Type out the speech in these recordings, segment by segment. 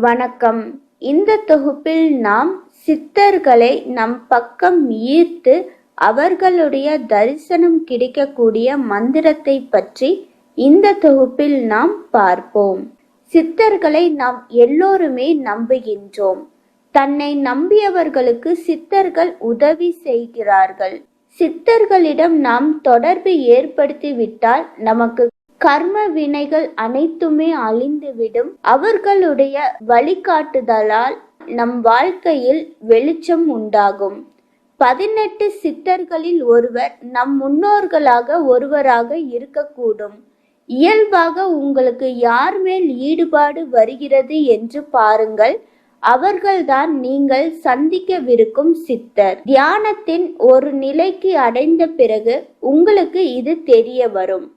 வணக்கம். இந்த தொகுப்பில் நாம் சித்தர்களை நம் பக்கம் ஈர்த்து அவர்களுடைய தரிசனம் கிடைக்கக்கூடிய மந்திரத்தை பற்றி இந்த தொகுப்பில் நாம் பார்ப்போம். சித்தர்களை நாம் எல்லோருமே நம்புகின்றோம். தன்னை நம்பியவர்களுக்கு சித்தர்கள் உதவி செய்கிறார்கள். சித்தர்களிடம் நாம் தொடர்பு ஏற்படுத்திவிட்டால் நமக்கு கர்ம வினைகள் அனைத்துமே அழிந்துவிடும். அவர்களுடைய வழிகாட்டுதலால் நம் வாழ்க்கையில் வெளிச்சம் உண்டாகும். 18 சித்தர்களில் ஒருவர் நம் முன்னோர்களாக ஒருவராக இருக்கக்கூடும். இயல்பாக உங்களுக்கு யார் மேல் ஈடுபாடு வருகிறது என்று பாருங்கள். அவர்கள்தான் நீங்கள் சந்திக்கவிருக்கும் சித்தர். தியானத்தின் ஒரு நிலைக்கு அடைந்த பிறகு உங்களுக்கு இது தெரிய வரும்.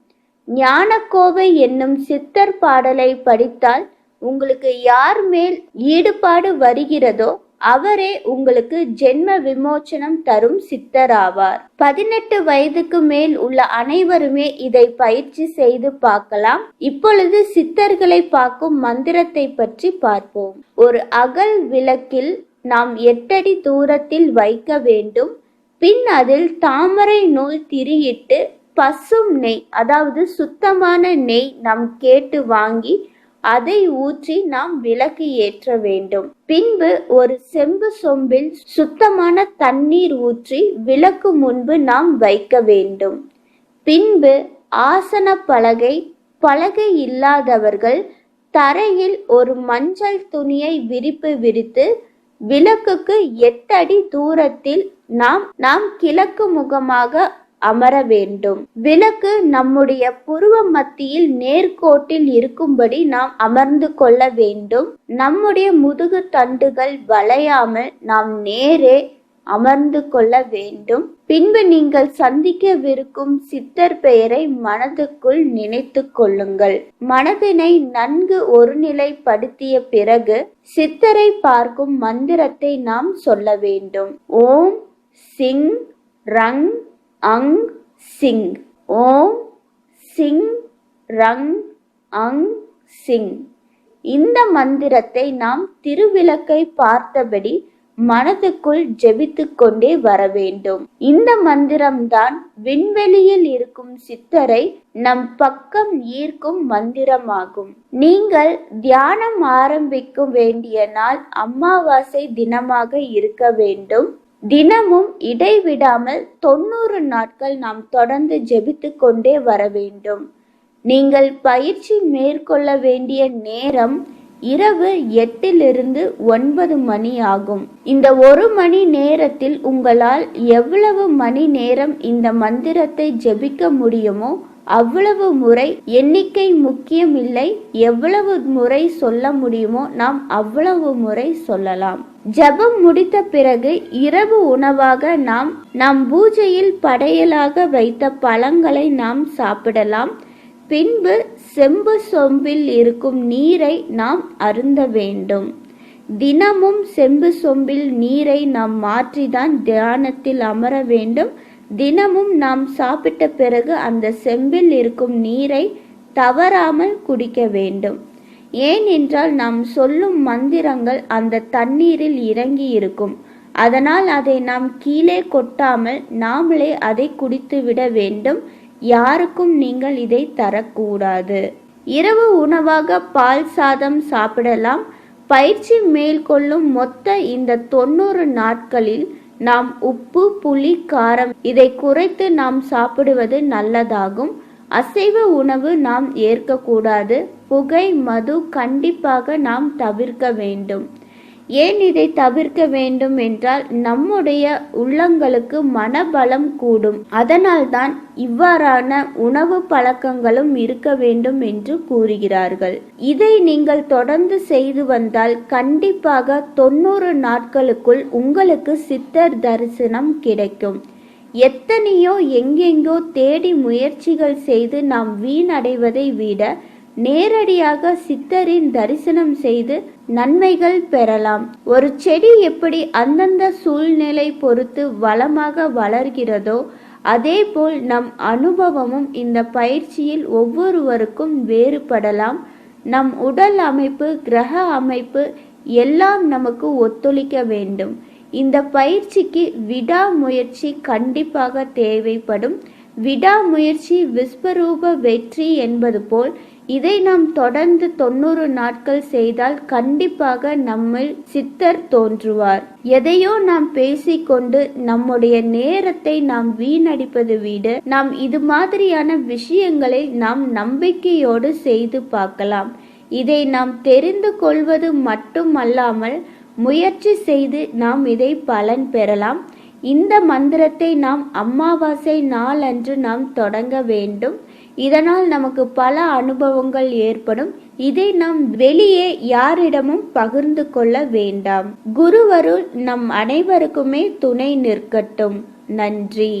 ஞானக்கோவை என்னும் சித்தர் பாடலை படித்தால் உங்களுக்கு யார் மேல் ஈடுபாடு வருகிறதோ அவரே உங்களுக்கு ஜென்ம விமோச்சனம் தரும் சித்தராவார். 18 வயதுக்கு மேல் உள்ள அனைவருமே இதை பயிற்சி செய்து பார்க்கலாம். இப்பொழுது சித்தர்களை பார்க்கும் மந்திரத்தை பற்றி பார்ப்போம். ஒரு அகல் விளக்கில் நாம் 8 அடி தூரத்தில் வைக்க வேண்டும். பின் அதில் தாமரை நூல் திரியிட்டு பசும் நெய், அதாவது சுத்தமான நெய் நாம் கேட்டு வாங்கி அதை ஊற்றி நாம் விளக்கு ஏற்ற வேண்டும். பின்பு ஒரு செம்பு சொம்பில் சுத்தமான தண்ணீர் ஊற்றி விளக்கு முன்பு நாம் வைக்க வேண்டும். பின்பு ஆசன பலகை இல்லாதவர்கள் தரையில் ஒரு மஞ்சள் துணியை விரித்து விளக்குக்கு 8 அடி தூரத்தில் நாம் கிழக்கு முகமாக அமர வேண்டும். விளக்கு நம்முடைய புருவ மத்தியில் நேர்கோட்டில் இருக்கும்படி நாம் அமர்ந்து கொள்ள வேண்டும். நம்முடைய முதுகு தண்டுகள் வளையாமல் நாம் நேரே அமர்ந்து கொள்ள வேண்டும். பின்பு நீங்கள் சந்திக்கவிருக்கும் சித்தர் பெயரை மனதுக்குள் நினைத்து கொள்ளுங்கள். மனதினை நன்கு ஒருநிலைப்படுத்திய பிறகு சித்தரை பார்க்கும் மந்திரத்தை நாம் சொல்ல வேண்டும். ஓம் சிங் ரங் அங் சிங். ஓம் சிங் ரங் அங் சிங். இந்த மந்திரத்தை நாம் திருவிளக்கை பார்த்தபடி மனதுக்குள் ஜெபித்து கொண்டே வர வேண்டும். இந்த மந்திரம்தான் விண்வெளியில் இருக்கும் சித்தரை நம் பக்கம் ஈர்க்கும் மந்திரமாகும். நீங்கள் தியானம் ஆரம்பிக்க வேண்டிய நாள் அமாவாசை தினமாக இருக்க வேண்டும். தினமும் இடைவிடாமல் 90 நாட்கள் நாம் தொடர்ந்து ஜெபித்து கொண்டே வர வேண்டும். நீங்கள் பயிற்சி மேற்கொள்ள வேண்டிய நேரம் இரவு 8 to 9 மணி ஆகும். இந்த 1 மணி நேரத்தில் உங்களால் எவ்வளவு மணி நேரம் இந்த மந்திரத்தை ஜெபிக்க முடியுமோ அவ்வளவு முறை, எண்ணிக்கை முக்கியம் இல்லை, எவ்வளவு முறை சொல்ல முடியுமோ நாம் அவ்வளவு முறை சொல்லலாம். ஜபம் முடித்த பிறகு இரவு உணவாக நாம் பூஜையில் படையலாக வைத்த பழங்களை நாம் சாப்பிடலாம். பின்பு செம்பு சொம்பில் இருக்கும் நீரை நாம் அருந்த வேண்டும். தினமும் செம்பு சொம்பில் நீரை நாம் மாற்றிதான் தியானத்தில் அமர வேண்டும். தினமும் நாம் சாப்பிட்ட பிறகு அந்த செம்பில் இருக்கும் நீரை தவறாமல் குடிக்க வேண்டும். ஏனென்றால் நாம் சொல்லும் மந்திரங்கள் அந்த தண்ணீரில் இறங்கி இருக்கும். அதனால் அதை நாம் கீழே கொட்டாமல் நாமளே அதை குடித்து விட வேண்டும். யாருக்கும் நீங்கள் இதை தரக்கூடாது. இரவு உணவாக பால் சாதம் சாப்பிடலாம். பயிற்சி மேற்கொள்ளும் மொத்த இந்த 90 நாட்களில் நாம் உப்பு, புளி, காரம் இதை குறைத்து நாம் சாப்பிடுவது நல்லதாகும். அசைவ உணவு நாம் ஏற்கக்கூடாது. புகை, மது கண்டிப்பாக நாம் தவிர்க்க வேண்டும். ஏன் இதை தவிர்க்க வேண்டும் என்றால் நம்முடைய உள்ளங்களுக்கு மனபலம் கூடும். அதனால்தான் இவ்வாறான உணவு பழக்கங்களும் இருக்க வேண்டும் என்று கூறுகிறார்கள். இதை நீங்கள் தொடர்ந்து செய்து வந்தால் கண்டிப்பாக 90 நாட்களுக்குள் உங்களுக்கு சித்தர் தரிசனம் கிடைக்கும். எத்தனையோ எங்கெங்கோ தேடி முயற்சிகள் செய்து நாம் வீணடைவதை விட நேரடியாக சித்தரின் தரிசனம் செய்து நன்மைகள் பெறலாம். ஒரு செடி எப்படி அந்தந்த சூழ்நிலை பொறுத்து வளமாக வளர்கிறதோ அதேபோல் நம் அனுபவமும் இந்த பயிற்சியில் ஒவ்வொருவருக்கும் வேறுபடலாம். நம் உடல் அமைப்பு, கிரக அமைப்பு எல்லாம் நமக்கு ஒத்துழைக்க வேண்டும். இந்த பயிற்சிக்கு விடாமுயற்சி கண்டிப்பாக தேவைப்படும். விடாமுயற்சி விஸ்வரூப வெற்றி என்பது போல் இதை நாம் தொடர்ந்து 90 நாட்கள் செய்தால் கண்டிப்பாக நம்மில் சித்தர் தோன்றுவார். எதையோ நாம் பேசிக்கொண்டு நம்முடைய நேரத்தை நாம் வீணடிப்பதை விட நாம் இது மாதிரியான விஷயங்களை நாம் நம்பிக்கையோடு செய்து பார்க்கலாம். இதை நாம் தெரிந்து கொள்வது மட்டுமல்லாமல் முயற்சி செய்து நாம் இதை பலன் பெறலாம். இந்த மந்திரத்தை நாம் அமாவாசை நாள் அன்று நாம் தொடங்க வேண்டும். இதனால் நமக்கு பல அனுபவங்கள் ஏற்படும். இதை நாம் வெளியே யாரிடமும் பகிர்ந்து கொள்ள வேண்டாம். குருவருள் நம் அனைவருக்குமே துணை நிற்கட்டும். நன்றி.